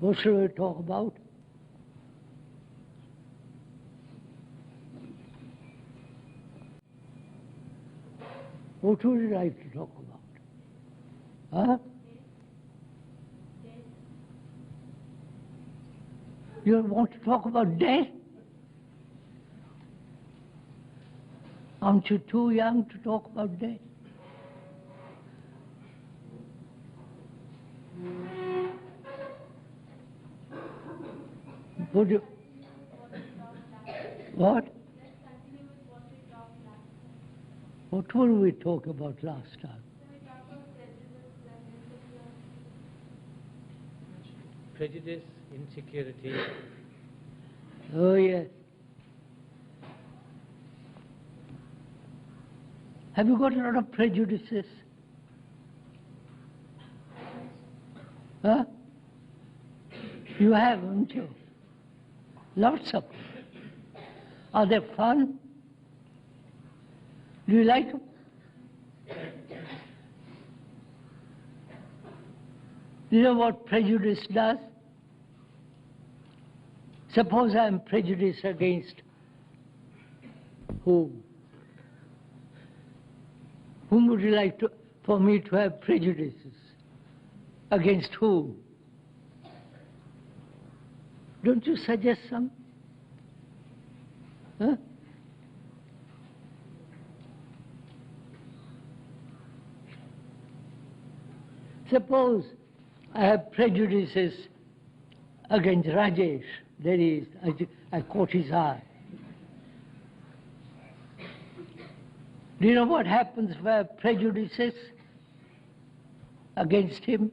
What shall we talk about? What would you like to talk about? Huh? You want to talk about death? Aren't you too young to talk about death? Would you? What? What were we talking about last time? Prejudice, insecurity. Oh, yes. Have you got a lot of prejudices? Huh? You have, haven't you? Lots of them. Are they fun? Do you like them? You know what prejudice does? Suppose I am prejudiced against whom? Whom would you like for me to have prejudices? Against whom? Don't you suggest some? Huh? Suppose I have prejudices against Rajesh, that is, I caught his eye. Do you know what happens if I have prejudices against him?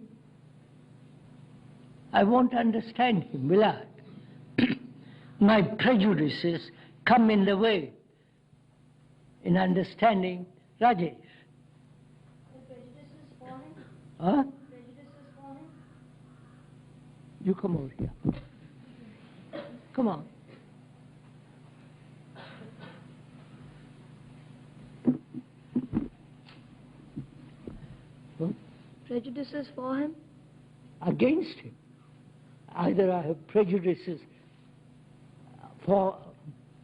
I won't understand him, will I? My prejudices come in the way in understanding Rajesh. Prejudices for him? Huh? Prejudices for him? You come over here. Come on. Huh? Prejudices for him? Against him. Either I have prejudices for,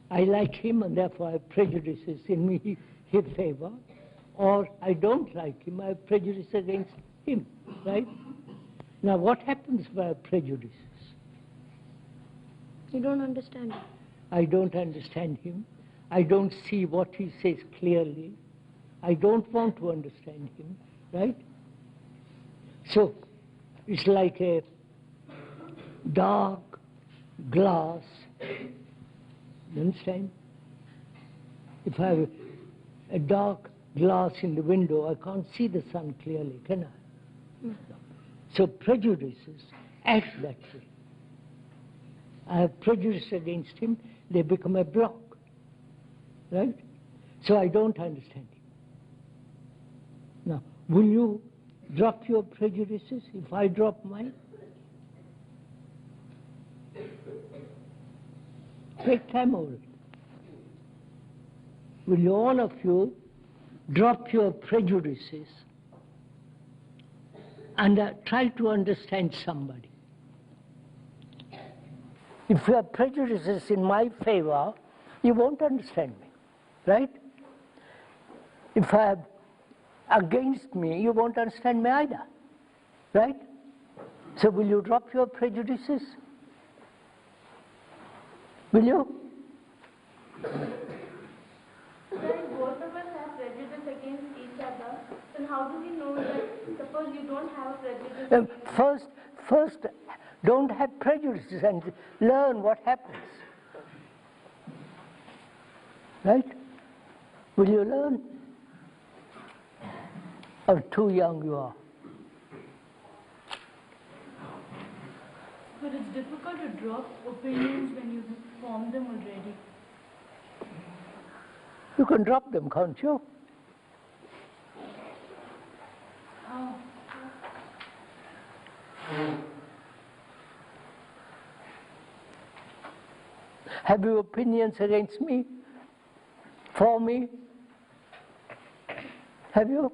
I like him and therefore I have prejudices in me, his favor, or I don't like him, I have prejudice against him, right? Now what happens if I have prejudices? You don't understand him. I don't understand him. I don't see what he says clearly. I don't want to understand him, right? So it's like a dark glass. You understand? If I have a dark glass in the window, I can't see the sun clearly, can I? No. So prejudices act that way. I have prejudice against him, they become a block, right? So I don't understand him. Now, will you drop your prejudices if I drop mine? Take time over it. Will you, all of you, drop your prejudices and try to understand somebody? If you have prejudices in my favor, you won't understand me, right? If I have against me, you won't understand me either, right? So will you drop your prejudices? Will you? Then both of us have prejudice against each other. Then how do we know that, suppose you don't have a prejudice? First, don't have prejudices and learn what happens. Right? Will you learn? Or too young you are? But it's difficult to drop opinions when you form them already. You can drop them, can't you? How? Have you opinions against me? For me? Have you?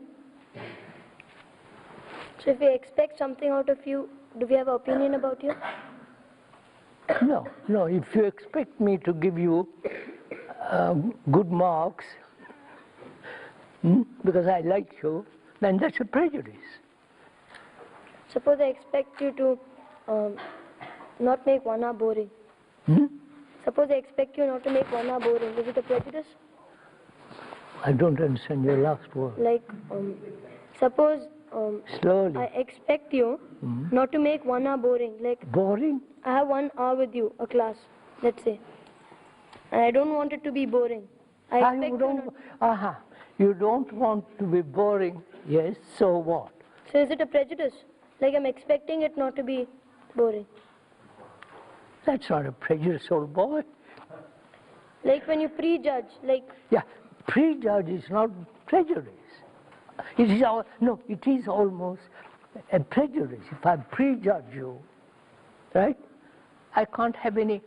So if we expect something out of you, do we have an opinion about you? No, no. If you expect me to give you good marks because I like you, then that's a prejudice. Suppose I expect you to not make 1 hour boring. Suppose I expect you not to make 1 hour boring. Is it a prejudice? I don't understand your last word. Like, suppose Slowly. I expect you not to make 1 hour boring. Like, Boring? I have 1 hour with you, a class, let's say. And I don't want it to be boring. I expect you not... You don't want to be boring. Yes, so what? So is it a prejudice? Like I'm expecting it not to be boring. That's not a prejudice, old boy. Like when you prejudge, like... Yeah, prejudge is not prejudice. It is it is almost a prejudice. If I prejudge you, right, I can't have any,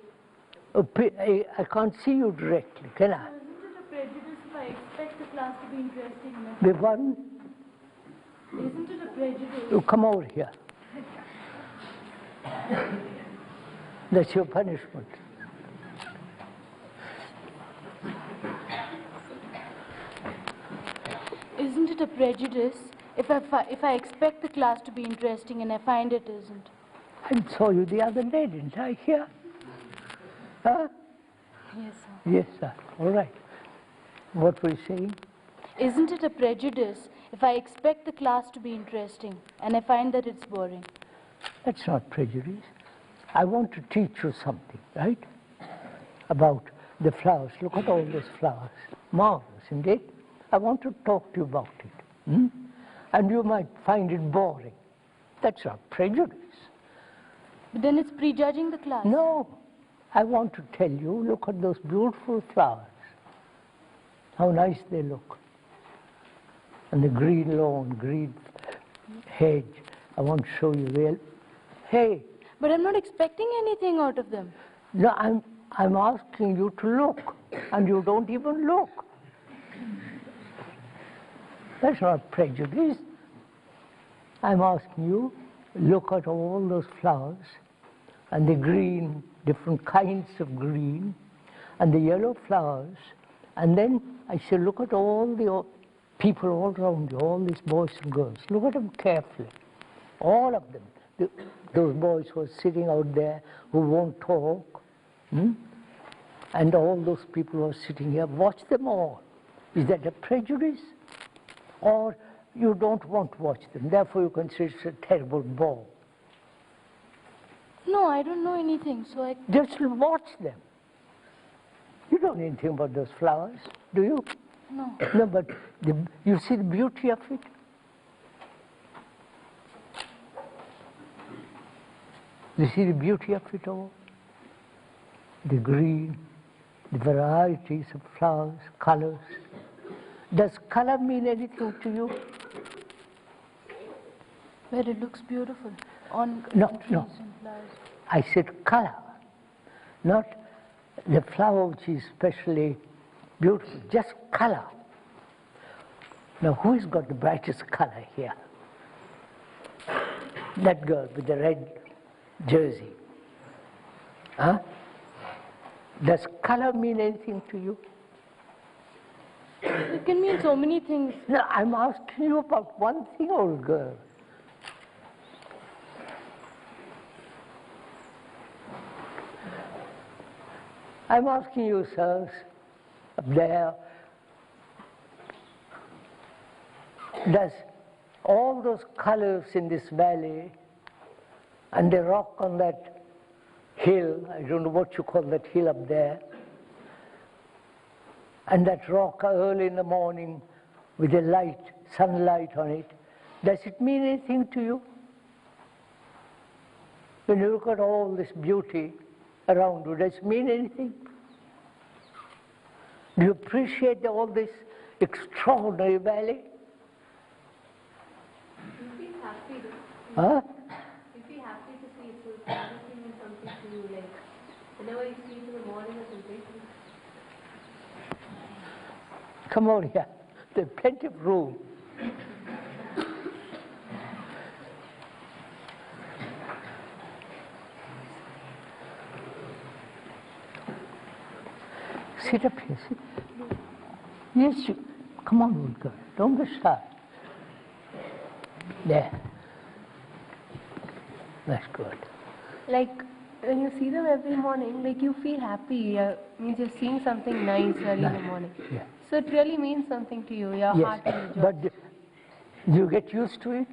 I can't see you directly, can I? Isn't it a prejudice if I expect the class to be interesting enough? The one, Isn't it a prejudice? you come over here. That's your punishment. Isn't it a prejudice if I expect the class to be interesting and I find it isn't? I saw you the other day, didn't I, here? Huh? Yes, sir. Yes, sir. All right. What were you saying? Isn't it a prejudice if I expect the class to be interesting and I find that it's boring? That's not prejudice. I want to teach you something, right? About the flowers. Look at all these flowers. Marvelous, isn't it? I want to talk to you about it. And you might find it boring. That's not prejudice. But then it's prejudging the class. No. I want to tell you, look at those beautiful flowers. How nice they look. And the green lawn, green hedge. I want to show you real. Hey. But I'm not expecting anything out of them. No, I'm asking you to look, and you don't even look. That's not prejudice. I'm asking you, look at all those flowers, and the green, different kinds of green, and the yellow flowers, and then I say, look at all the people all around you, all these boys and girls. Look at them carefully, all of them. Those boys who are sitting out there who won't talk, and all those people who are sitting here, watch them all. Is that a prejudice? Or you don't want to watch them, therefore you consider it a terrible bore? No, I don't know anything, so I... Just watch them. You don't know anything about those flowers, do you? No. No, but you see the beauty of it? You see the beauty of it all? The green, the varieties of flowers, colors. Does color mean anything to you? Where it looks beautiful on No, trees no. and flowers. I said color, not the flower which is especially beautiful, just color. Now, who's got the brightest color here? That girl with the red jersey. Huh? Does color mean anything to you? It can mean so many things. No, I'm asking you about one thing, old girl. I'm asking you, sirs, up there, does all those colors in this valley and the rock on that hill, I don't know what you call that hill up there, and that rock early in the morning with the light, sunlight on it, does it mean anything to you? When you look at all this beauty around you, does it mean anything? Do you appreciate all this extraordinary valley? You'd be happy. Huh? You'd be happy to see it. So it's everything and something to you, like whenever you see it in the morning or something. Come on here. There's plenty of room. Sit up here. Sit. Yes, you. Come on, old girl. Don't be shy. There. That's good. Like, when you see them every morning, like you feel happy. Means you're seeing something nice early in the morning. Yeah. So it really means something to you. Your heart enjoys. But do you get used to it?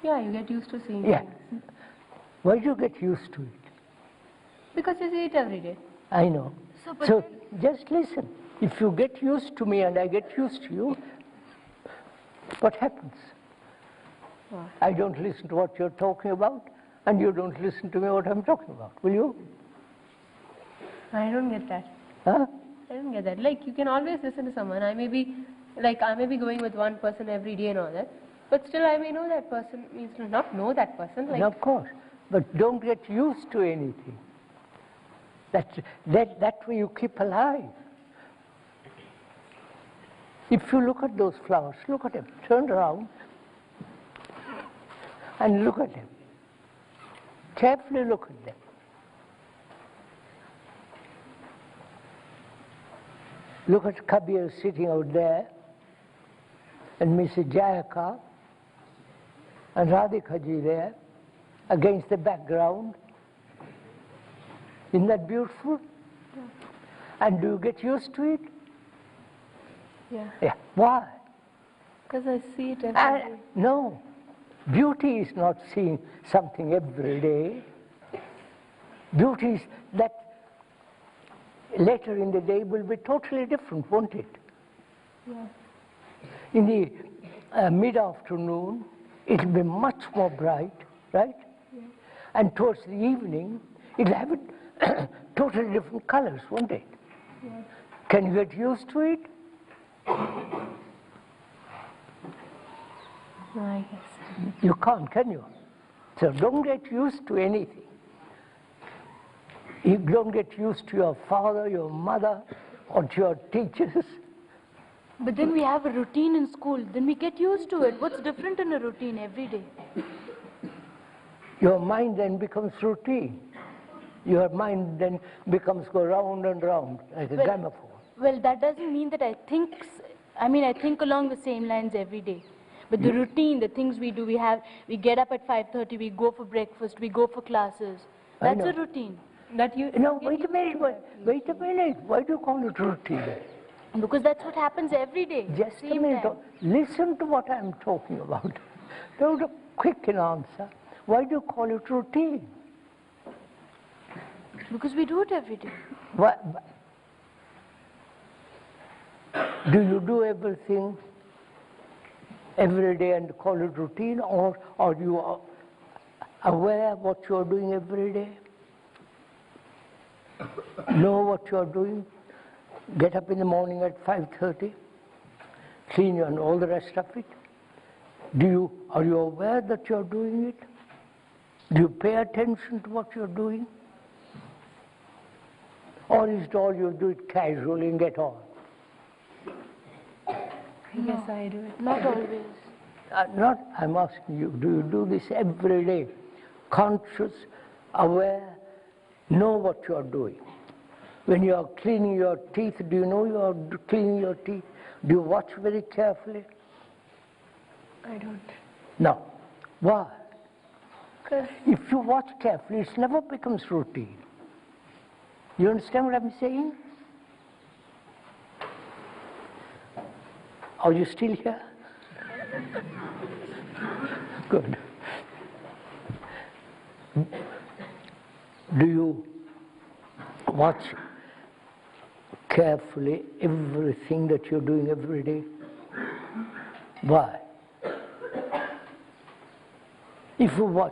Yeah, you get used to seeing Yeah. things. Why do you get used to it? Because you see it every day. I know. So, So just listen. If you get used to me and I get used to you, what happens? What? I don't listen to what you're talking about, and you don't listen to me what I'm talking about, will you? I don't get that. Huh? I don't get that. Like, you can always listen to someone. I may be going with one person every day and all that, but still I may know that person, means not know that person. Like, Of course, but don't get used to anything. That way you keep alive. If you look at those flowers, look at them, turn around and look at them. Carefully look at them. Look at Kabir sitting out there, and Mrs. Jayaka, and Radhika ji there, against the background. Isn't that beautiful? Yeah. And do you get used to it? yeah. Yeah. Why? Because I see it every day. No. Beauty is not seeing something every day. Beauty is that later in the day will be totally different, won't it? Yeah. In the mid-afternoon, it will be much more bright, right? Yeah. And towards the evening, it will have totally different colors, won't it? Yeah. Can you get used to it? No, I guess. You can't, can you? So don't get used to anything. You don't get used to your father, your mother, or to your teachers. But then we have a routine in school. Then we get used to it. What's different in a routine every day? Your mind then becomes routine. Your mind then becomes go round and round like a gramophone. Well, that doesn't mean that I think along the same lines every day. But the routine, the things we do, we get up at 5:30, we go for breakfast, we go for classes. That's a routine. That you. No, wait a minute. Wait a minute. Why do you call it routine? Because that's what happens every day. Just a same minute. time. Listen to what I'm talking about. Don't be quick in answer. Why do you call it routine? Because we do it every day. What? Do you do everything every day and call it routine, or are you aware of what you are doing every day? Know what you are doing? Get up in the morning at 5:30, clean you and all the rest of it. Are you aware that you are doing it? Do you pay attention to what you are doing? Or is it all you do it casually and get on? Yes, I do it. Not always. I'm asking you, do you do this every day? Conscious, aware, know what you are doing. When you are cleaning your teeth, do you know you are cleaning your teeth? Do you watch very carefully? I don't. No. Why? Because If you watch carefully, it never becomes routine. You understand what I'm saying? Are you still here? Good. Do you watch carefully everything that you're doing every day? Why? If you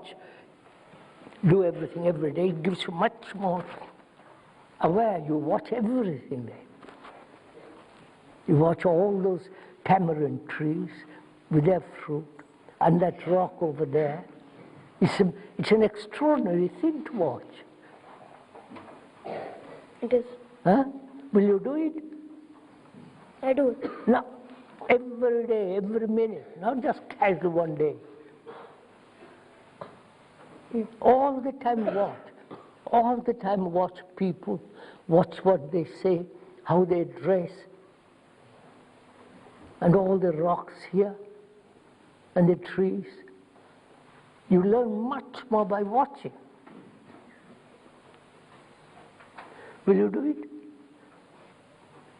do everything every day, it gives you much more aware. You watch everything there. You watch all those tamarind trees with their fruit, and that rock over there. It's an extraordinary thing to watch. It is. Huh? Will you do it? I do it. No, every day, every minute, not just casual one day. All the time what? All the time watch people, watch what they say, how they dress, and all the rocks here, and the trees. You learn much more by watching. Will you do it?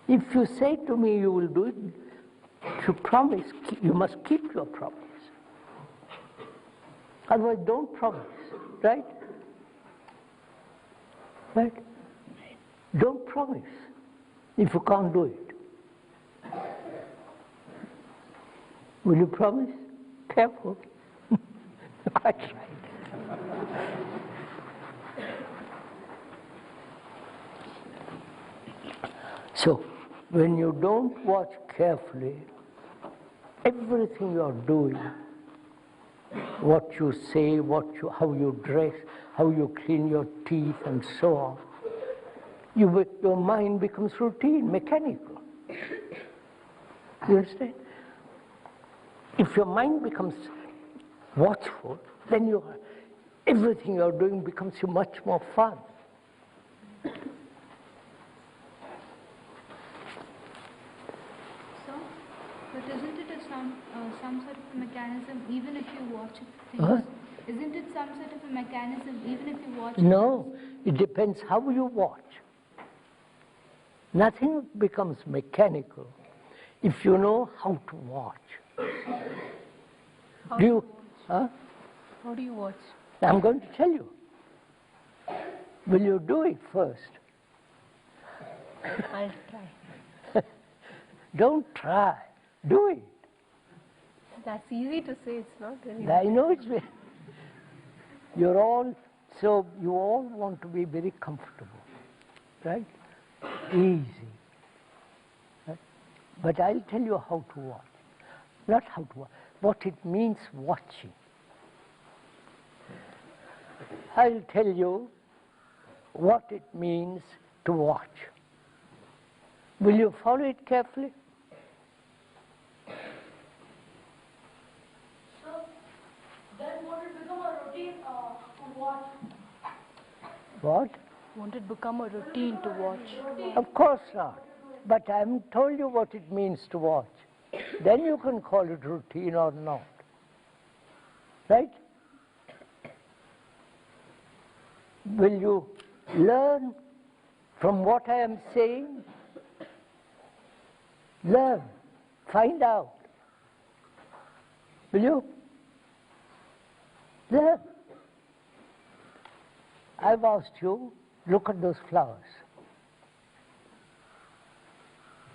If you say to me you will do it, if you promise, you must keep your promise. Otherwise, don't promise, right? Right? Don't promise if you can't do it. Will you promise? Careful. Quite right. So, when you don't watch carefully, everything you are doing, what you say, how you dress, how you clean your teeth, and so on, your mind becomes routine, mechanical. You understand? If your mind becomes watchful, then everything you are doing becomes much more fun. But isn't it some sort of mechanism, even if you watch things? Isn't it some sort of a mechanism, even if you watch? No, it depends how you watch. Nothing becomes mechanical if you know how to watch. How do you watch? I'm going to tell you. Will you do it first? I'll try. Don't try. Do it. That's easy to say, it's not really. I know it's very... you all want to be very comfortable, right? Easy. Right? But I'll tell you how to watch. Not how to watch, what it means watching. I'll tell you what it means to watch. Will you follow it carefully? Then won't it become a routine to watch? What? Won't it become a routine to watch? Of course not. But I haven't told you what it means to watch. Then you can call it routine or not. Right? Will you learn from what I am saying? Learn. Find out. Will you? Learn. I've asked you, look at those flowers.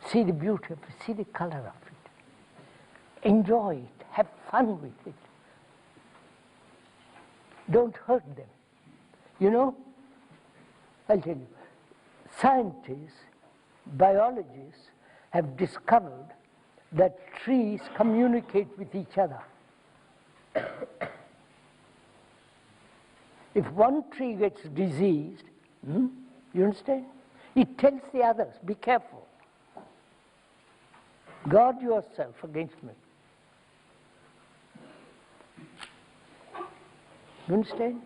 See the beauty of it, see the color of it. Enjoy it, have fun with it. Don't hurt them. You know, I'll tell you, scientists, biologists have discovered that trees communicate with each other. If one tree gets diseased, you understand? It tells the others, be careful. Guard yourself against me. You understand?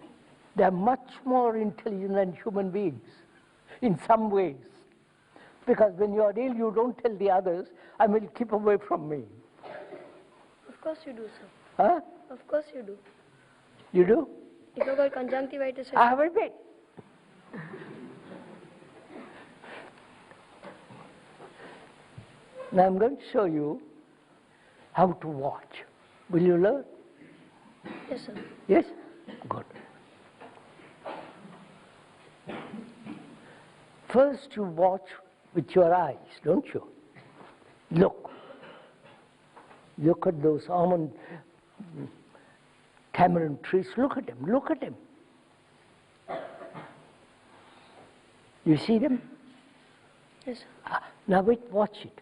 They are much more intelligent than human beings in some ways. Because when you are ill, you don't tell the others, I will keep away from me. Of course you do, sir. Huh? Of course you do. You do? If you got conjunctivitis, I have a bit. Now I'm going to show you how to watch. Will you learn? yes, sir. Yes? Good. First you watch with your eyes, don't you? Look. Look at those almond tamarind trees. Look at them. Look at them. You see them? Yes, sir. Now wait, watch it.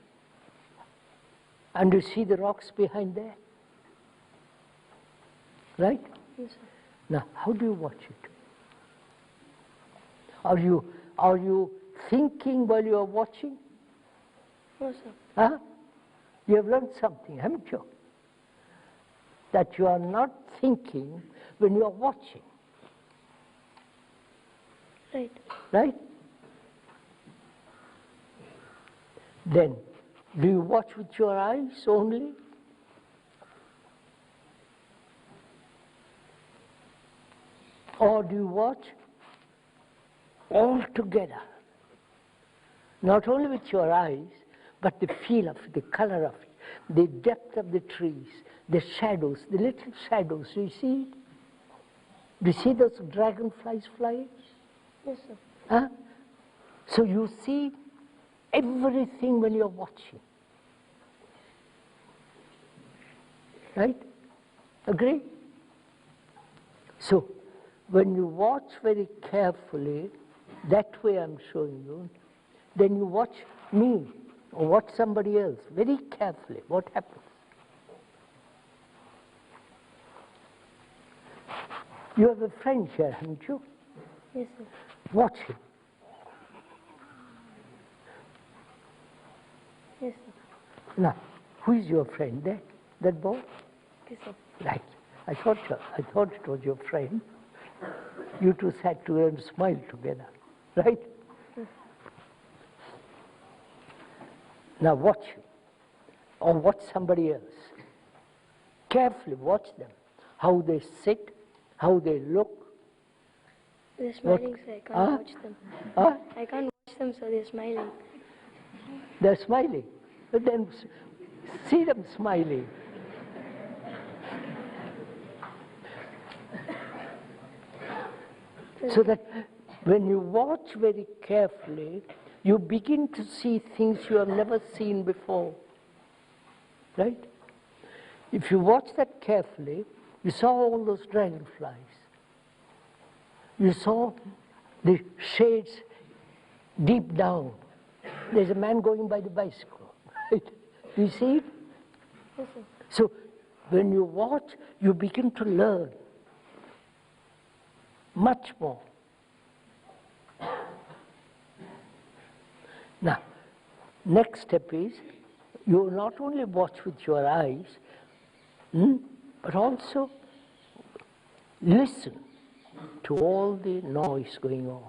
And you see the rocks behind there? Right? Yes, sir. Now, how do you watch it? Are you thinking while you are watching? No, sir. Huh? You have learned something, haven't you? That you are not thinking when you are watching. Right. Right? Then, do you watch with your eyes only? Or do you watch all together? Not only with your eyes, but the feel of it, the color of it, the depth of the trees, the shadows, the little shadows. Do you see it? Do you see those dragonflies flying? Yes, sir. Huh? So you see everything when you're watching. Right? Agree? So, when you watch very carefully, that way I'm showing you, then you watch me or watch somebody else very carefully. What happens? You have a friend here, haven't you? Yes, sir. Watch him. Yes, sir. Now, who is your friend there? That boy? Yes, sir. Right. I thought it was your friend. You two sat together and smiled together. Right? Now watch him. Or watch somebody else. Carefully watch them. How they sit, how they look. They're smiling, sir. I can't watch them. Huh? I can't watch them, sir. They're smiling. They're smiling. But then see them smiling. So that when you watch very carefully, you begin to see things you have never seen before. Right? If you watch that carefully, you saw all those dragonflies. You saw the shades deep down. There's a man going by the bicycle. Right? Do you see it? Yes, sir. So when you watch, you begin to learn much more. Now, next step is you not only watch with your eyes, but also listen to all the noise going on.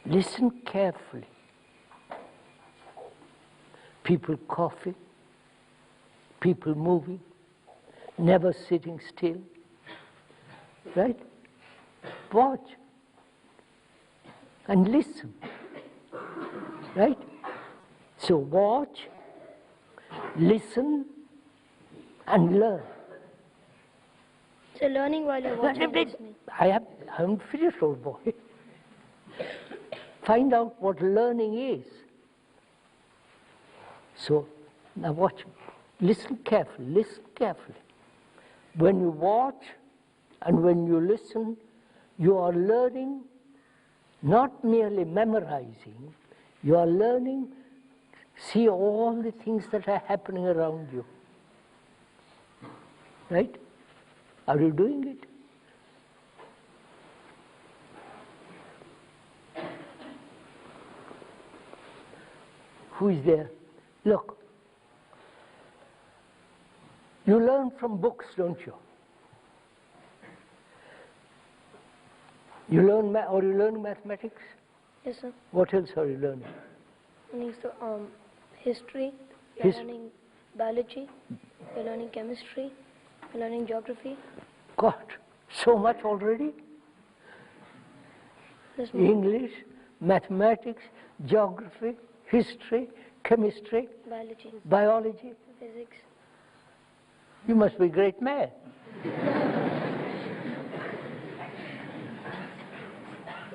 Listen carefully. People coughing, people moving, never sitting still. Right? Watch and listen. Right? So watch, listen, and learn. So learning while you're watching and listening. I haven't finished, old boy. Find out what learning is. So now watch. Listen carefully. Listen carefully. When you watch and when you listen, you are learning, not merely memorizing, you are learning, see all the things that are happening around you. Right? Are you doing it? Who is there? Look. You learn from books, don't you? You learn mathematics? Yes, sir. What else are you learning? Learning history, you're learning biology, you're learning chemistry, you're learning geography. God, so much already? There's more. English, mathematics, geography, history, chemistry, biology. Physics. You must be a great man.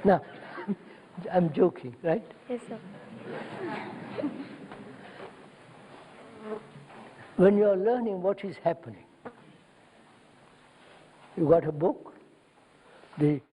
Now, I'm joking, right? Yes, sir. When you're learning what is happening, you got a book, the